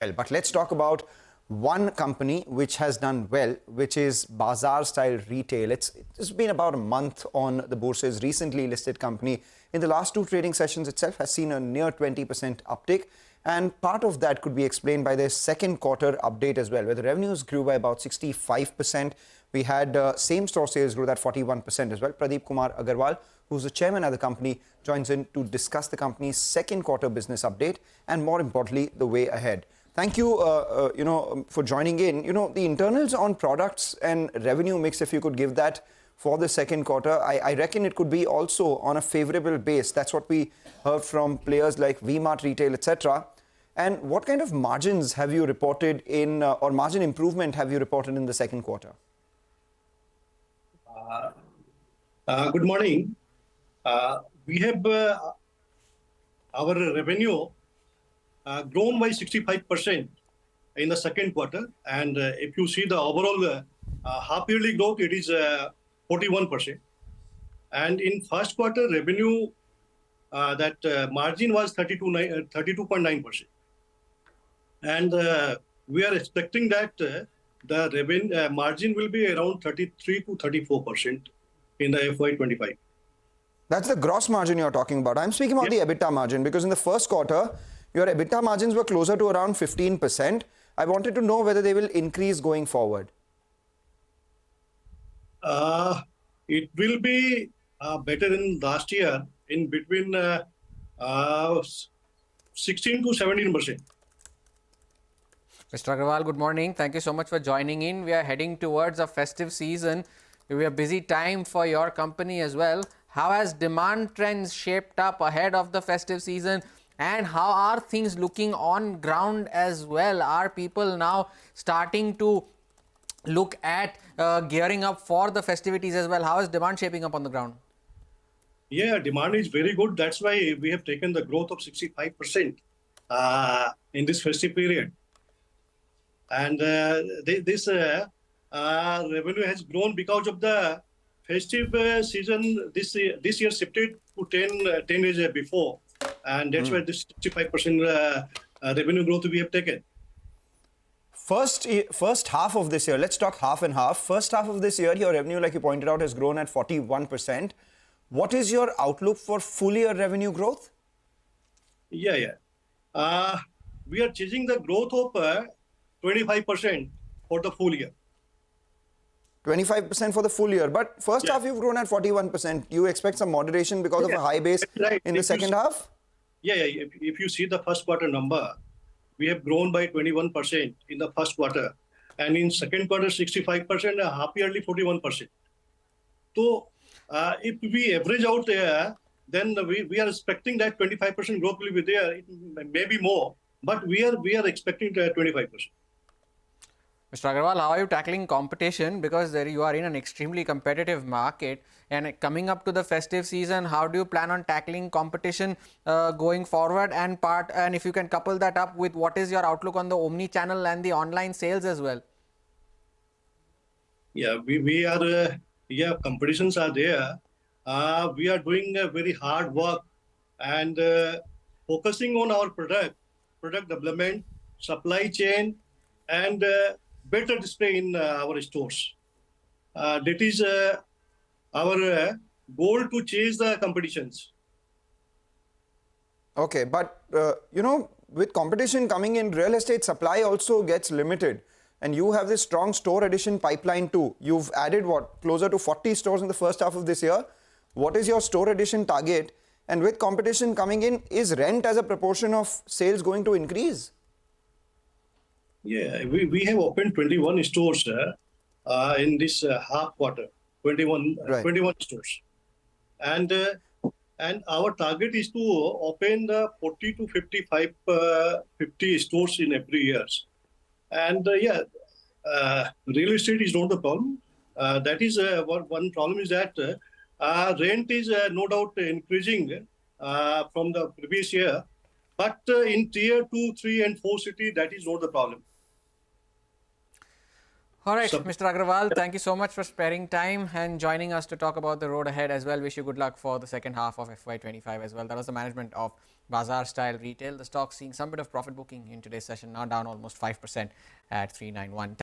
well. But let's talk about one company which has done well, which is Bazaar style retail. It's been about a month on the bourses. Recently listed company in the last two trading sessions itself has seen a near 20% uptick. And part of that could be explained by their second quarter update as well, where the revenues grew by about 65%. We had same-store sales grew at 41% as well. Pradeep Kumar Agarwal, who's the chairman of the company, joins in to discuss the company's second quarter business update and, more importantly, the way ahead. Thank you, for joining in. The internals on products and revenue mix, if you could give that for the second quarter, I reckon it could be also on a favorable base. That's what we heard from players like V-Mart Retail, etc. And what kind of margins have you reported in, or margin improvement have you reported in the second quarter? Good morning. We have our revenue grown by 65% in the second quarter, and if you see the overall half-yearly growth, it is 41%. And in first quarter revenue, that margin was 32.9%. And we are expecting that the revenue margin will be around 33 to 34% in the FY25. That's the gross margin you're talking about. I'm speaking about the EBITDA margin, because in the first quarter, your EBITDA margins were closer to around 15%. I wanted to know whether they will increase going forward. It will be better than last year, in between 16 to 17%. Mr. Agarwal, good morning. Thank you so much for joining in. We are heading towards a festive season. We have a busy time for your company as well. How has demand trends shaped up ahead of the festive season? And how are things looking on ground as well? Are people now starting to look at gearing up for the festivities as well? How is demand shaping up on the ground? Yeah, demand is very good. That's why we have taken the growth of 65% in this festive period. And this revenue has grown because of the festive season. This year shifted to 10 days before. And that's why this 65% revenue growth we have taken. First half of this year, let's talk half and half. First half of this year, your revenue, like you pointed out, has grown at 41%. What is your outlook for full year revenue growth? Yeah. We are chasing the growth of 25% for the full year. 25% for the full year. But first half, you've grown at 41%. You expect some moderation because of a high base in the second half? Yeah. If you see the first quarter number, we have grown by 21% in the first quarter. And in second quarter, 65%, half yearly 41%. So if we average out there, then we are expecting that 25% growth will be there. It may be more, but we are expecting 25%. Mr. Agarwal, how are you tackling competition? Because you are in an extremely competitive market, and coming up to the festive season, how do you plan on tackling competition going forward? And if you can couple that up with what is your outlook on the omni-channel and the online sales as well? Yeah, we are. Competitions are there. We are doing very hard work and focusing on our product development, supply chain, and better display in our stores. That is our goal, to chase the competitions. Okay, but with competition coming in, real estate supply also gets limited. And you have this strong store addition pipeline too. You've added closer to 40 stores in the first half of this year. What is your store addition target? And with competition coming in, is rent as a proportion of sales going to increase? Yeah, we have opened 21 stores in this half quarter, 21 stores. And our target is to open the 40 to 50 stores in every year. And real estate is not the problem. That is one problem is that rent is no doubt increasing from the previous year. But in tier 2, 3 and 4 city, that is not the problem. All right, Mr. Agarwal, thank you so much for sparing time and joining us to talk about the road ahead as well. Wish you good luck for the second half of FY25 as well. That was the management of Bazaar style retail. The stock seeing some bit of profit booking in today's session, now down almost 5% at 391.